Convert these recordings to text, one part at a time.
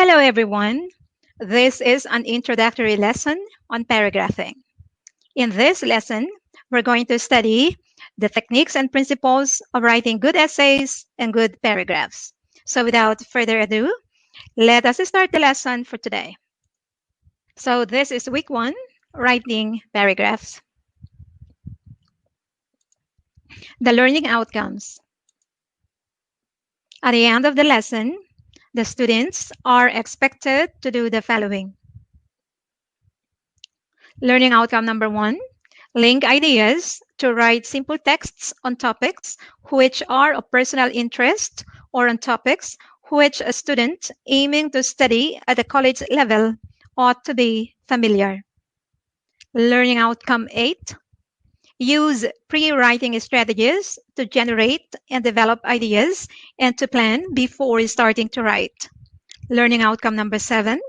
Hello, everyone. This is an introductory lesson on paragraphing. In this lesson, we're going to study the techniques and principles of writing good essays and good paragraphs. So, without further ado, let us start the lesson for today. So, this is week one, writing paragraphs. The learning outcomes. At the end of the lesson, the students are expected to do the following. Learning outcome number one, link ideas to write simple texts on topics which are of personal interest or on topics which a student aiming to study at the college level ought to be familiar. Learning outcome 8, use pre-writing strategies to generate and develop ideas and to plan before starting to write. Learning outcome number 7,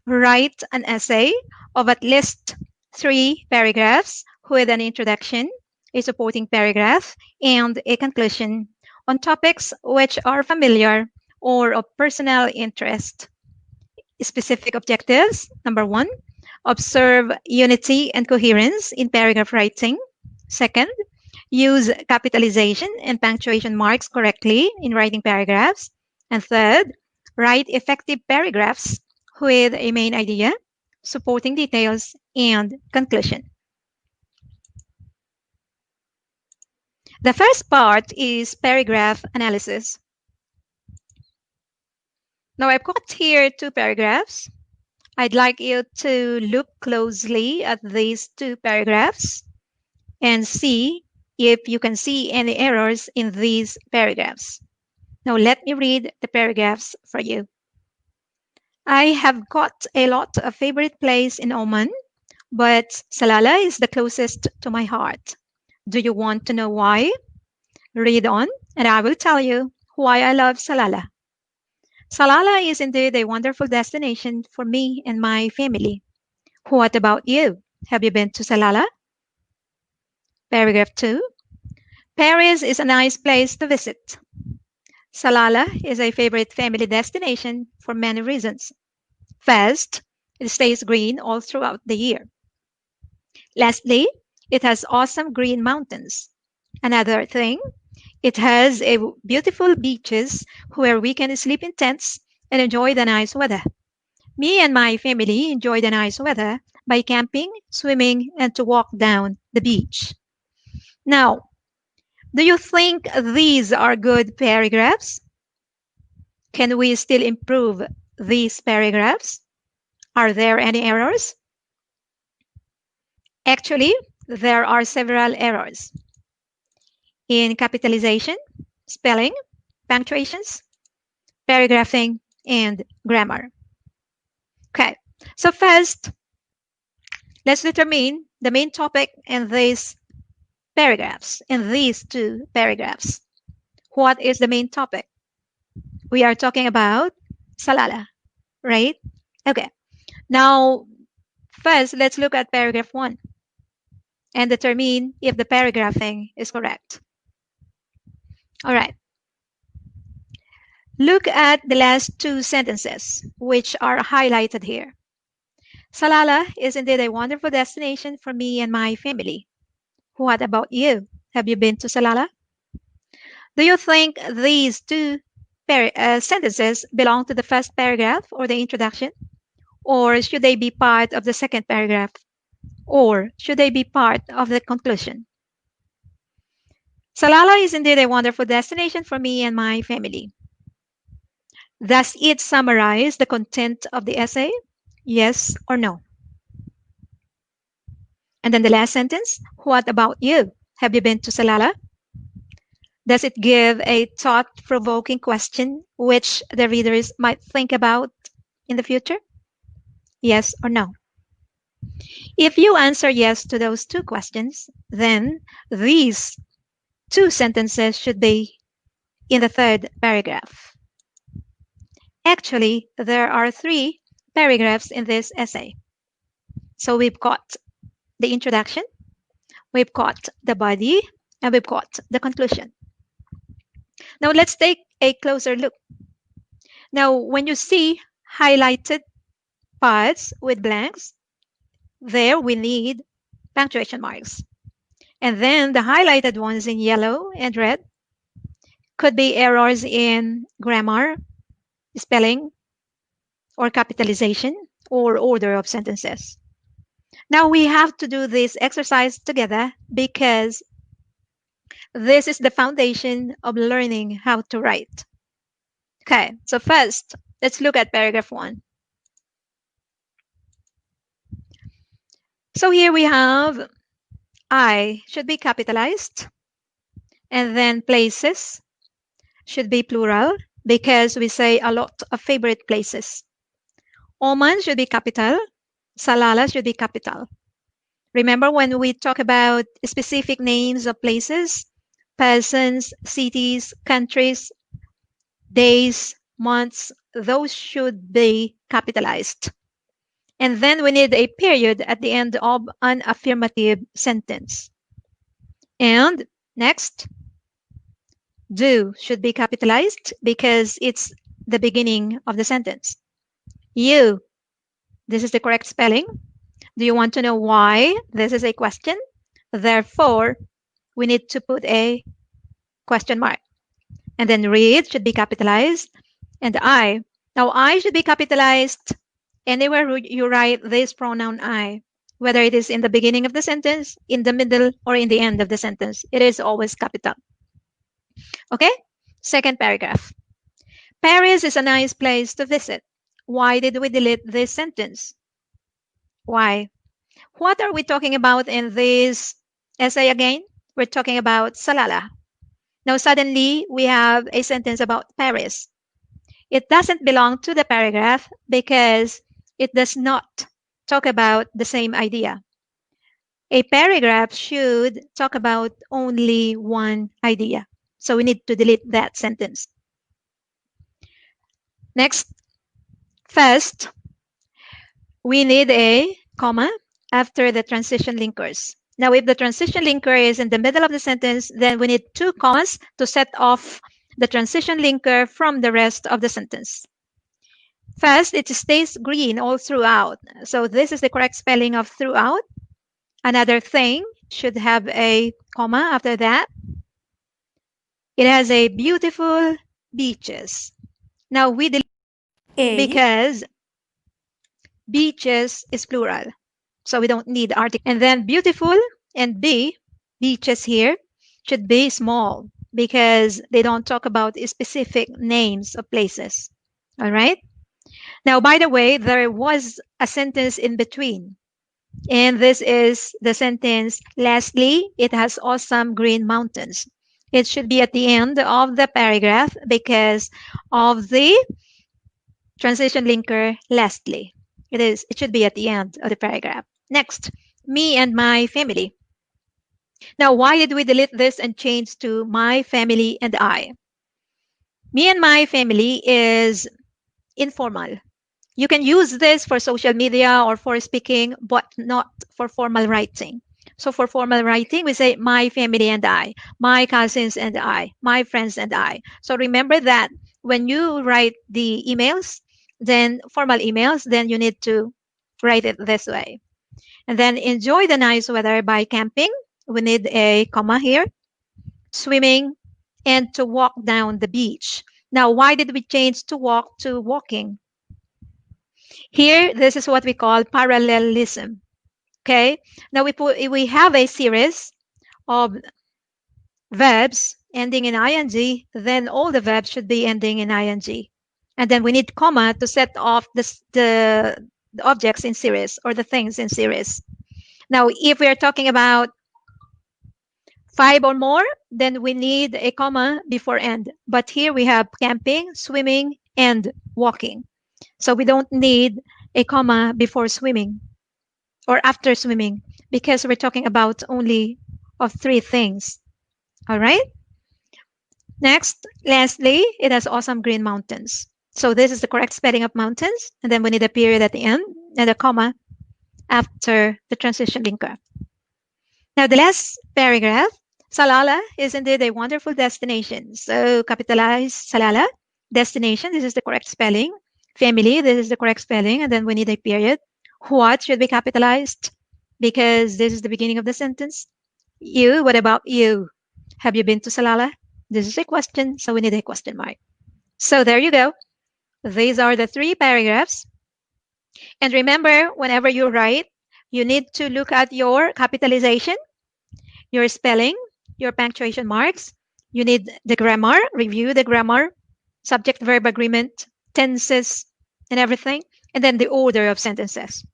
write an essay of at least 3 paragraphs with an introduction, a supporting paragraph, and a conclusion on topics which are familiar or of personal interest. Specific objectives. Number 1, observe unity and coherence in paragraph writing. Second, use capitalization and punctuation marks correctly in writing paragraphs. And third, write effective paragraphs with a main idea, supporting details, and conclusion. The first part is paragraph analysis. Now I've got here 2 paragraphs. I'd like you to look closely at these 2 paragraphs and see if you can see any errors in these paragraphs. Now let me read the paragraphs for you. I have got a lot of favorite place in Oman, but Salalah is the closest to my heart. Do you want to know why? Read on, and I will tell you why I love Salalah. Salalah is indeed a wonderful destination for me and my family. What about you? Have you been to Salalah? Paragraph 2. Paris is a nice place to visit. Salalah is a favorite family destination for many reasons. First, it stays green all throughout the year. Lastly, it has awesome green mountains. Another thing, it has beautiful beaches where we can sleep in tents and enjoy the nice weather. Me and my family enjoy the nice weather by camping, swimming, and to walk down the beach. Now, do you think these are good paragraphs? Can we still improve these paragraphs? Are there any errors? Actually, there are several errors in capitalization, spelling, punctuations, paragraphing, and grammar. Okay, so first, let's determine the main topic in these paragraphs, in these 2 paragraphs. What is the main topic? We are talking about Salalah, right? Okay, now first, let's look at paragraph 1 and determine if the paragraphing is correct. All right. Look at the last 2 sentences, which are highlighted here. Salalah is indeed a wonderful destination for me and my family. What about you? Have you been to Salalah? Do you think these 2 sentences belong to the first paragraph or the introduction? Or should they be part of the second paragraph? Or should they be part of the conclusion? Salalah is indeed a wonderful destination for me and my family. Does it summarize the content of the essay? Yes or no? And then the last sentence, what about you? Have you been to Salalah? Does it give a thought-provoking question which the readers might think about in the future? Yes or no? If you answer yes to those 2 questions, then these 2 sentences should be in the third paragraph. Actually, there are 3 paragraphs in this essay. So we've got the introduction, we've got the body, and we've got the conclusion. Now let's take a closer look. Now, when you see highlighted parts with blanks, there we need punctuation marks. And then the highlighted ones in yellow and red could be errors in grammar, spelling, or capitalization, or order of sentences. Now we have to do this exercise together because this is the foundation of learning how to write. Okay, so first, let's look at paragraph 1. So here we have I should be capitalized, and then places should be plural because we say a lot of favorite places. Oman should be capital, Salalah should be capital. Remember when we talk about specific names of places, persons, cities, countries, days, months, those should be capitalized. And then we need a period at the end of an affirmative sentence. And next, do should be capitalized because it's the beginning of the sentence. You, this is the correct spelling. Do you want to know why? This is a question. Therefore, we need to put a question mark. And then read should be capitalized. And I. Now, I should be capitalized anywhere you write this pronoun I, whether it is in the beginning of the sentence, in the middle, or in the end of the sentence. It is always capital. Okay? Second paragraph. Paris is a nice place to visit. Why did we delete this sentence? Why? What are we talking about in this essay again? We're talking about Salalah. Now suddenly we have a sentence about Paris. It doesn't belong to the paragraph because it does not talk about the same idea. A paragraph should talk about only one idea. So we need to delete that sentence. Next, first, we need a comma after the transition linkers. Now, if the transition linker is in the middle of the sentence, then we need 2 commas to set off the transition linker from the rest of the sentence. First, it stays green all throughout. So this is the correct spelling of throughout. Another thing should have a comma after that. It has a beautiful beaches. Now we delete because beaches is plural. So we don't need article. And then beautiful and B, beaches here, should be small because they don't talk about specific names of places. All right. Now, by the way, there was a sentence in between. And this is the sentence, lastly, it has awesome green mountains. It should be at the end of the paragraph because of the transition linker, lastly. It should be at the end of the paragraph. Next, me and my family. Now, why did we delete this and change to my family and I? Me and my family is informal. You can use this for social media or for speaking, but not for formal writing. So for formal writing, we say my family and I, my cousins and I, my friends and I. So remember that when you write the emails, then formal emails, then you need to write it this way. And then enjoy the nice weather by camping. We need a comma here, swimming, and to walk down the beach. Now, why did we change to walk to walking? Here, this is what we call parallelism. Okay. Now we have a series of verbs ending in ing, then all the verbs should be ending in ing. And then we need comma to set off the objects in series or the things in series. Now, if we are talking about 5 or more, then we need a comma before end. But here we have camping, swimming, and walking. So we don't need a comma before swimming or after swimming because we're talking about only of 3 things. All right. Next, lastly, it has awesome green mountains. So this is the correct spelling of mountains. And then we need a period at the end and a comma after the transition linker. Now, the last paragraph, Salalah is indeed a wonderful destination. So capitalize Salalah, destination. This is the correct spelling. Family, this is the correct spelling, and then we need a period. What should be capitalized because this is the beginning of the sentence. You, what about you? Have you been to Salala? This is a question, so we need a question mark. So there you go. These are the 3 paragraphs. And remember, whenever you write, you need to look at your capitalization, your spelling, your punctuation marks. You need the grammar, review the grammar, subject verb agreement, tenses, and everything, and then the order of sentences.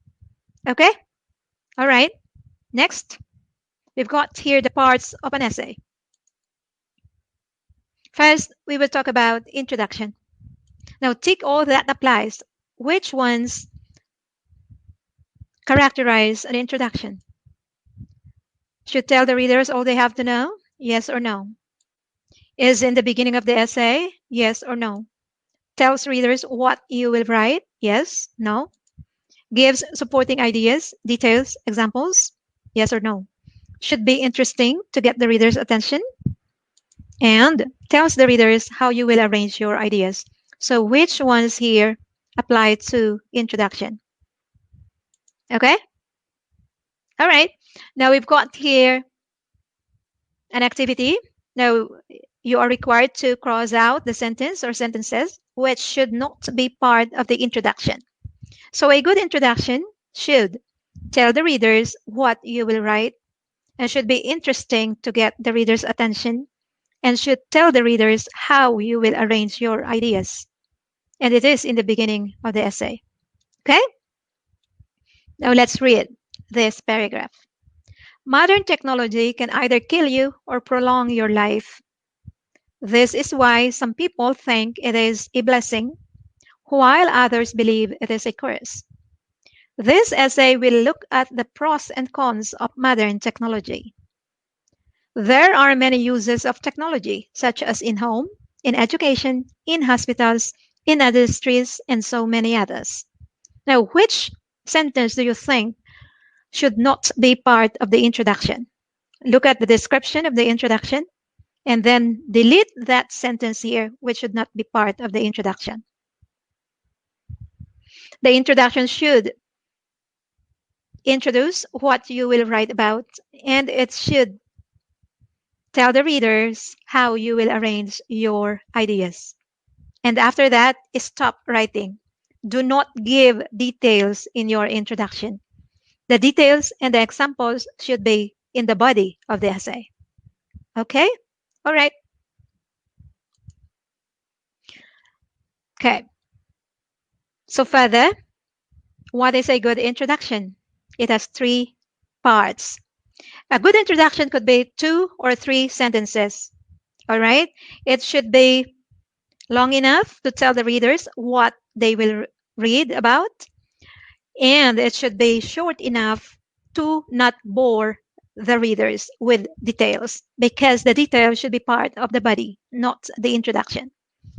Okay? All right. Next, we've got here the parts of an essay. First, we will talk about introduction. Now, tick all that applies. Which ones characterize an introduction? Should tell the readers all they have to know? Yes or no? Is in the beginning of the essay? Yes or no? Tells readers what you will write? Yes, no? Gives supporting ideas, details, examples? Yes or no? Should be interesting to get the reader's attention? And tells the readers how you will arrange your ideas. So which ones here apply to introduction? Okay? All right. Now we've got here an activity. Now you are required to cross out the sentence or sentences which should not be part of the introduction. So a good introduction should tell the readers what you will write and should be interesting to get the reader's attention and should tell the readers how you will arrange your ideas. And it is in the beginning of the essay. Okay? Now let's read this paragraph. Modern technology can either kill you or prolong your life. This is why some people think it is a blessing, while others believe it is a curse. This essay will look at the pros and cons of modern technology. There are many uses of technology, such as in home, in education, in hospitals, in industries, and so many others. Now, which sentence do you think should not be part of the introduction? Look at the description of the introduction and then delete that sentence here, which should not be part of the introduction. The introduction should introduce what you will write about, and it should tell the readers how you will arrange your ideas. And after that, stop writing. Do not give details in your introduction. The details and the examples should be in the body of the essay. Okay? All right. Okay. So further, what is a good introduction? It has 3 parts. A good introduction could be 2 or 3 sentences. All right? It should be long enough to tell the readers what they will read about. And it should be short enough to not bore the readers with details because the details should be part of the body, not the introduction.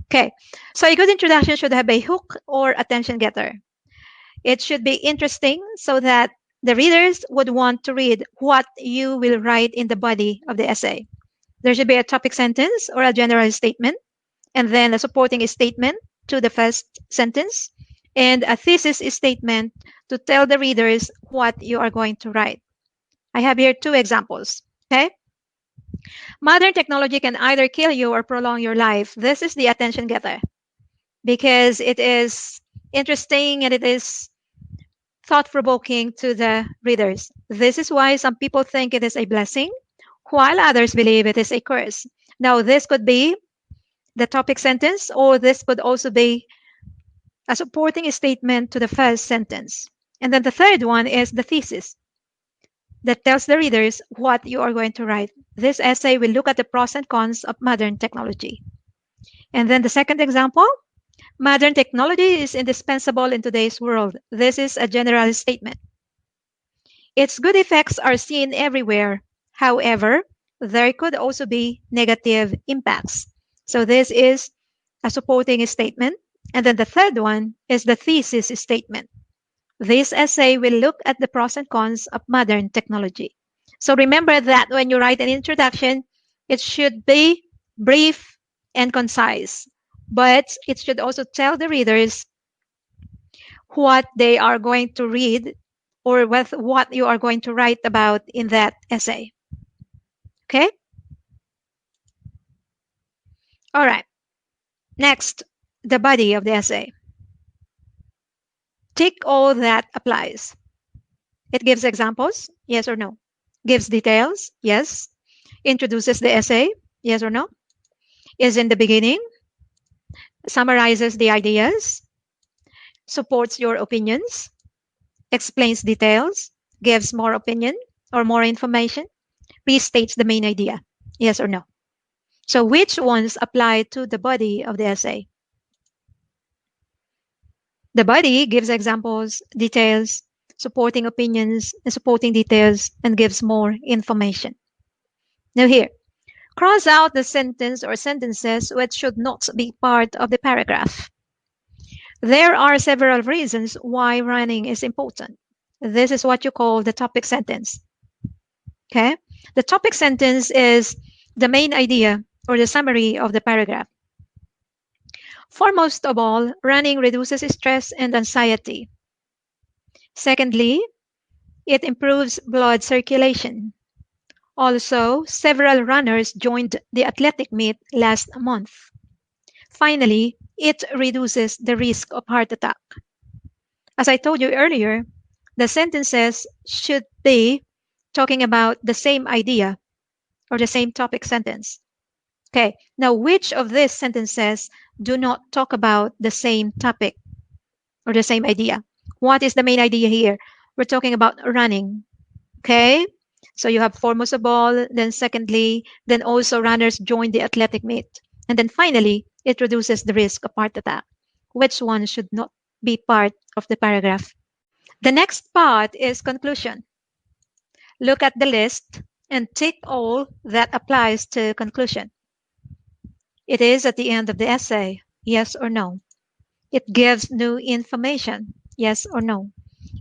Okay, so a good introduction should have a hook or attention getter. It should be interesting so that the readers would want to read what you will write in the body of the essay. There should be a topic sentence or a general statement, and then a supporting statement to the first sentence, and a thesis statement to tell the readers what you are going to write. I have here 2 examples. Okay. Modern technology can either kill you or prolong your life. This is the attention getter because it is interesting and it is thought-provoking to the readers. This is why some people think it is a blessing, while others believe it is a curse. Now, this could be the topic sentence, or this could also be a supporting statement to the first sentence. And then the third one is the thesis that tells the readers what you are going to write. This essay will look at the pros and cons of modern technology. And then the second example, modern technology is indispensable in today's world. This is a general statement. Its good effects are seen everywhere. However, there could also be negative impacts. So this is a supporting statement. And then the third one is the thesis statement. This essay will look at the pros and cons of modern technology. So remember that when you write an introduction, it should be brief and concise, but it should also tell the readers what they are going to read or with what you are going to write about in that essay. Okay? All right. Next, the body of the essay. Tick all that applies. It gives examples, yes or no. Gives details, yes. Introduces the essay, yes or no. Is in the beginning, summarizes the ideas, supports your opinions, explains details, gives more opinion or more information, restates the main idea, yes or no. So which ones apply to the body of the essay? The body gives examples, details, supporting opinions, and supporting details, and gives more information. Now here, cross out the sentence or sentences which should not be part of the paragraph. There are several reasons why running is important. This is what you call the topic sentence. Okay? The topic sentence is the main idea or the summary of the paragraph. Foremost of all, running reduces stress and anxiety. Secondly, it improves blood circulation. Also, several runners joined the athletic meet last month. Finally, it reduces the risk of heart attack. As I told you earlier, the sentences should be talking about the same idea or the same topic sentence. Okay, now which of these sentences do not talk about the same topic or the same idea? What is the main idea here? We're talking about running. Okay, so you have foremost of all, then secondly, then also runners join the athletic meet. And then finally, it reduces the risk of heart attack. Which one should not be part of the paragraph? The next part is conclusion. Look at the list and tick all that applies to conclusion. It is at the end of the essay, yes or no. It gives new information, yes or no.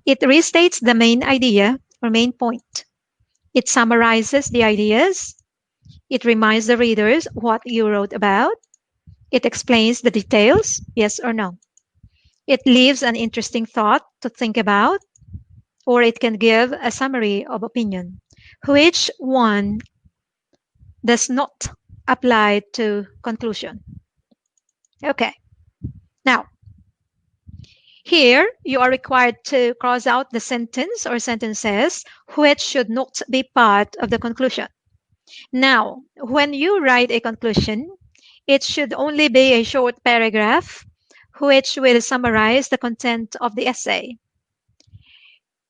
It restates the main idea or main point. It summarizes the ideas. It reminds the readers what you wrote about. It explains the details, yes or no. It leaves an interesting thought to think about, or it can give a summary of opinion. Which one does not apply to conclusion? Okay. Now, here you are required to cross out the sentence or sentences which should not be part of the conclusion. Now, when you write a conclusion, it should only be a short paragraph which will summarize the content of the essay.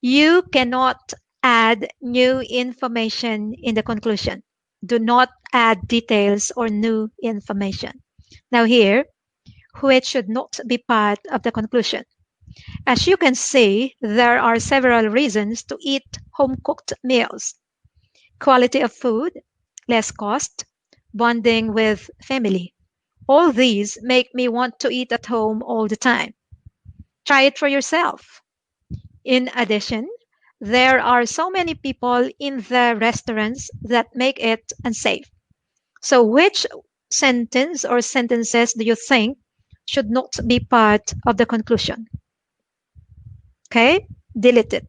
You cannot add new information in the conclusion. Do not add details or new information. Now here, which should not be part of the conclusion. As you can see, there are several reasons to eat home-cooked meals. Quality of food, less cost, bonding with family. All these make me want to eat at home all the time. Try it for yourself. In addition, there are so many people in the restaurants that make it unsafe. So which sentence or sentences do you think should not be part of the conclusion? Okay, delete it.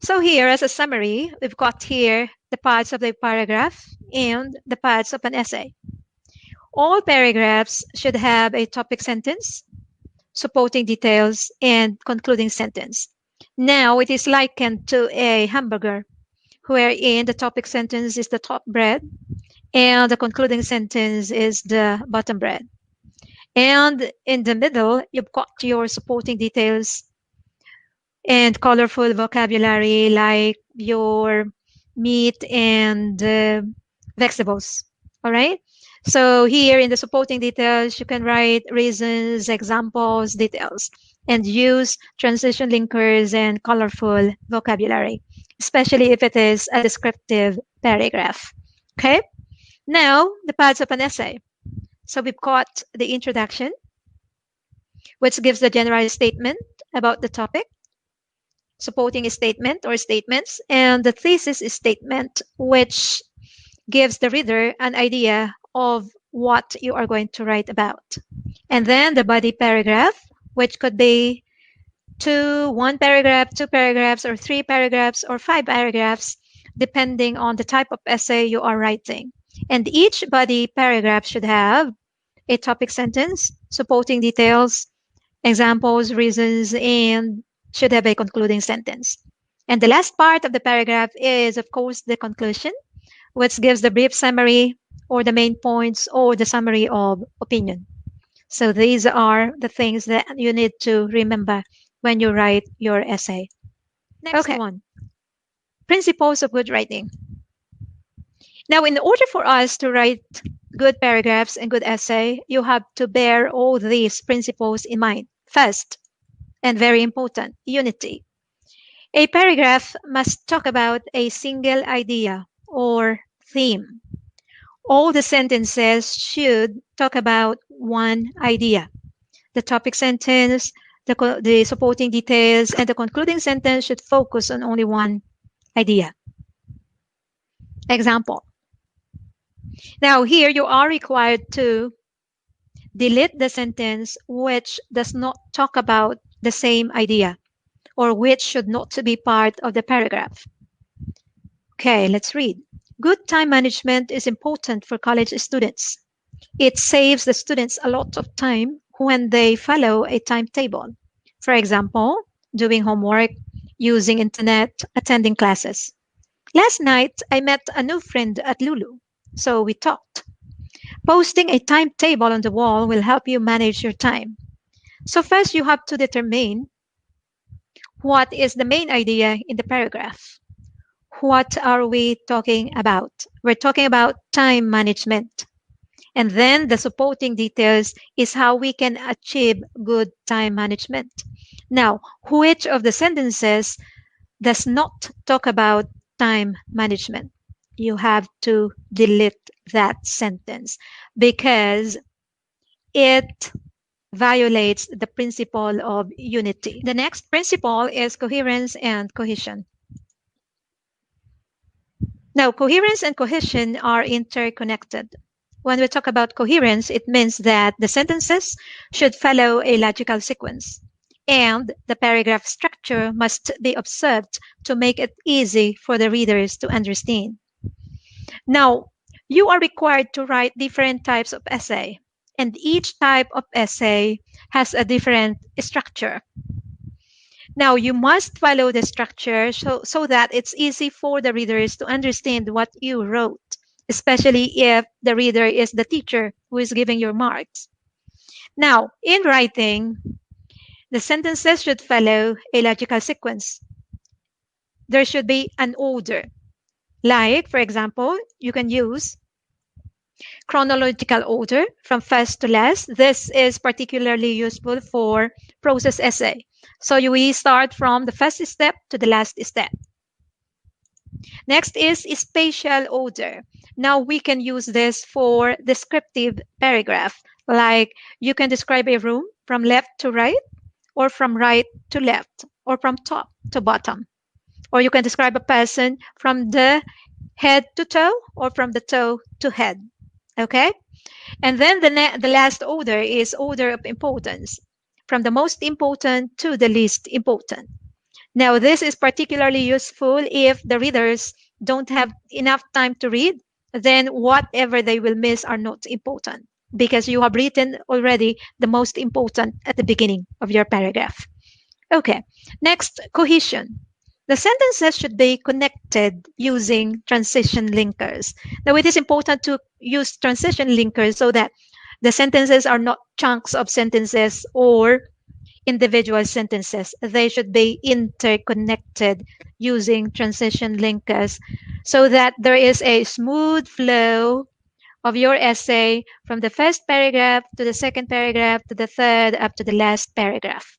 So here as a summary, we've got here the parts of the paragraph and the parts of an essay. All paragraphs should have a topic sentence, supporting details, and concluding sentence. Now it is likened to a hamburger, wherein the topic sentence is the top bread and the concluding sentence is the bottom bread. And in the middle, you've got your supporting details and colorful vocabulary like your meat and vegetables. All right. So here in the supporting details, you can write reasons, examples, details, and use transition linkers and colorful vocabulary, especially if it is a descriptive paragraph. Okay. Now the parts of an essay. So we've got the introduction, which gives the general statement about the topic, supporting statement or statements, and the thesis statement, which gives the reader an idea of what you are going to write about. And then the body paragraph, which could be to one paragraph, two paragraphs, or three paragraphs, or five paragraphs, depending on the type of essay you are writing. And each body paragraph should have a topic sentence, supporting details, examples, reasons, and should have a concluding sentence. And the last part of the paragraph is, of course, the conclusion, which gives the brief summary or the main points or the summary of opinion. So these are the things that you need to remember when you write your essay. Next one, principles of good writing. Now, in order for us to write good paragraphs and good essay, you have to bear all these principles in mind. First, and very important, unity. A paragraph must talk about a single idea or theme. All the sentences should talk about one idea. The topic sentence, the supporting details, and the concluding sentence should focus on only one idea. Example. Now here you are required to delete the sentence which does not talk about the same idea or which should not be part of the paragraph. Okay, let's read. Good time management is important for college students. It saves the students a lot of time when they follow a timetable. For example, doing homework, using internet, attending classes. Last night, I met a new friend at Lulu, so we talked. Posting a timetable on the wall will help you manage your time. So first you have to determine what is the main idea in the paragraph. What are we talking about? We're talking about time management. And then the supporting details is how we can achieve good time management. Now, which of the sentences does not talk about time management? You have to delete that sentence because it violates the principle of unity. The next principle is coherence and cohesion. Now, coherence and cohesion are interconnected. When we talk about coherence, it means that the sentences should follow a logical sequence, and the paragraph structure must be observed to make it easy for the readers to understand. Now, you are required to write different types of essay, and each type of essay has a different structure. Now, you must follow the structure so that it's easy for the readers to understand what you wrote, especially if the reader is the teacher who is giving your marks. Now, in writing, the sentences should follow a logical sequence. There should be an order. Like, for example, you can use chronological order from first to last. This is particularly useful for process essay. So we start from the first step to the last step. Next is spatial order. Now we can use this for descriptive paragraph. Like you can describe a room from left to right, or from right to left, or from top to bottom. Or you can describe a person from the head to toe, or from the toe to head. Okay? And then the last order is order of importance, from the most important to the least important. Now, this is particularly useful if the readers don't have enough time to read, then whatever they will miss are not important because you have written already the most important at the beginning of your paragraph. Okay, next, cohesion. The sentences should be connected using transition linkers. Now, it is important to use transition linkers so that the sentences are not chunks of sentences or individual sentences. They should be interconnected using transition linkers so that there is a smooth flow of your essay from the first paragraph to the second paragraph to the third up to the last paragraph.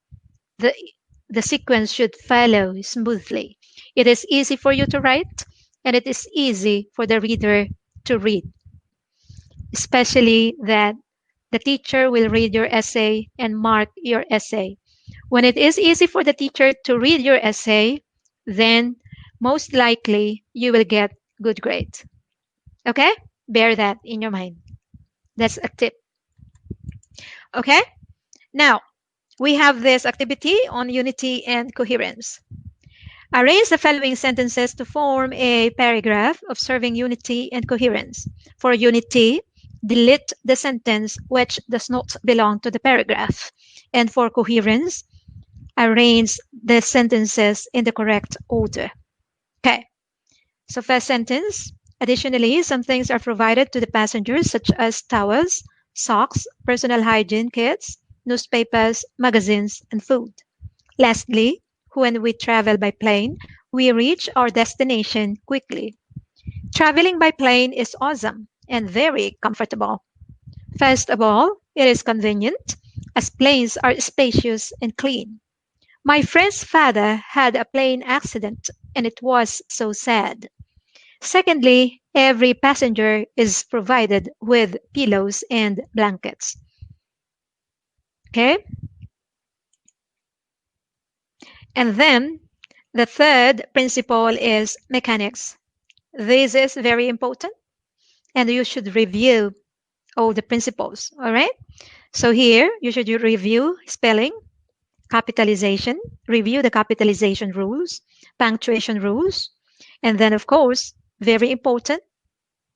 The sequence should follow smoothly. It is easy for you to write and it is easy for the reader to read, especially that the teacher will read your essay and mark your essay. When it is easy for the teacher to read your essay, then most likely you will get good grades. Okay? Bear that in your mind. That's a tip. Okay? Now, we have this activity on unity and coherence. Arrange the following sentences to form a paragraph observing unity and coherence. For unity, delete the sentence which does not belong to the paragraph. And for coherence, arrange the sentences in the correct order. Okay, so first sentence. Additionally, some things are provided to the passengers such as towels, socks, personal hygiene kits, newspapers, magazines, and food. Lastly, when we travel by plane, we reach our destination quickly. Traveling by plane is awesome and very comfortable. First of all, it is convenient as planes are spacious and clean. My friend's father had a plane accident and it was so sad. Secondly, every passenger is provided with pillows and blankets. Okay? And then the third principle is mechanics. This is very important and you should review all the principles. All right. So here you should review spelling, capitalization, review the capitalization rules, punctuation rules, and then of course, very important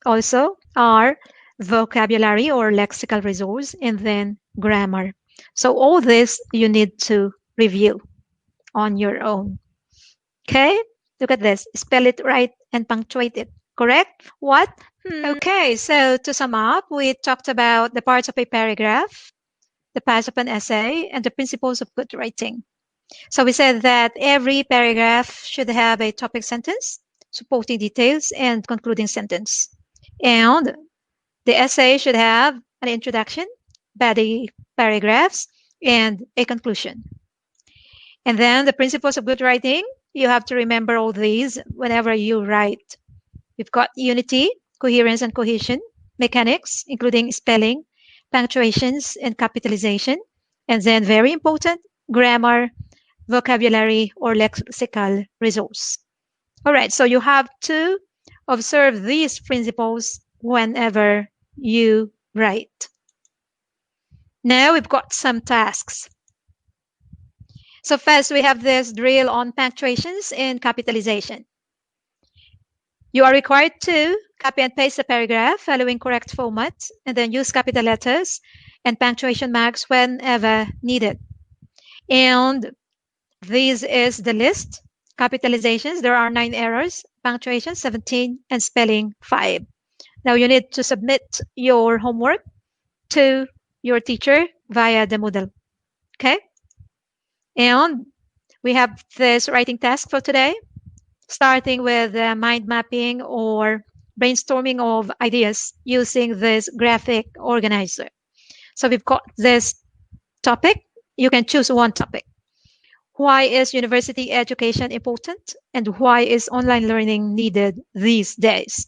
also are vocabulary or lexical resource and then grammar. So all this you need to review on your own. Okay, look at this. Spell it right and punctuate it. Correct? What? Okay, so to sum up, we talked about the parts of a paragraph, the parts of an essay, and the principles of good writing. So we said that every paragraph should have a topic sentence, supporting details, and concluding sentence. And the essay should have an introduction, body paragraphs, and a conclusion. And then the principles of good writing, you have to remember all these whenever you write. We've got unity, coherence and cohesion, mechanics, including spelling, punctuations, and capitalization. And then very important, grammar, vocabulary, or lexical resource. All right, so you have to observe these principles whenever you write. Now we've got some tasks. So first we have this drill on punctuations and capitalization. You are required to copy and paste the paragraph following correct format and then use capital letters and punctuation marks whenever needed. And this is the list. Capitalizations, there are 9 errors, punctuation 17, and spelling 5. Now you need to submit your homework to your teacher via the Moodle. Okay? And we have this writing task for today, starting with mind mapping or brainstorming of ideas using this graphic organizer. So we've got this topic. You can choose one topic. Why is university education important and why is online learning needed these days?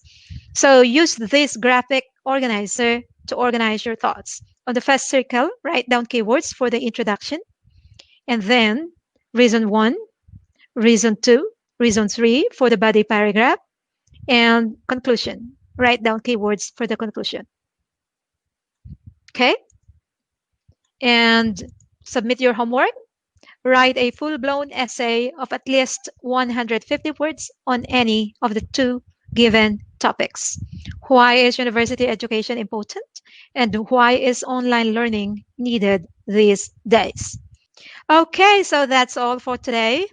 So use this graphic organizer to organize your thoughts. On the first circle, write down keywords for the introduction and then reason 1, reason 2, reason 3 for the body paragraph, and conclusion. Write down keywords for the conclusion. Okay? And submit your homework. Write a full-blown essay of at least 150 words on any of the 2 given topics. Why is university education important? And why is online learning needed these days? Okay, so that's all for today.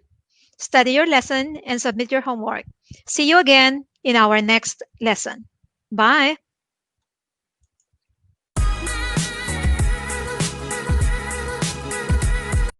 Study your lesson and submit your homework. See you again in our next lesson. Bye.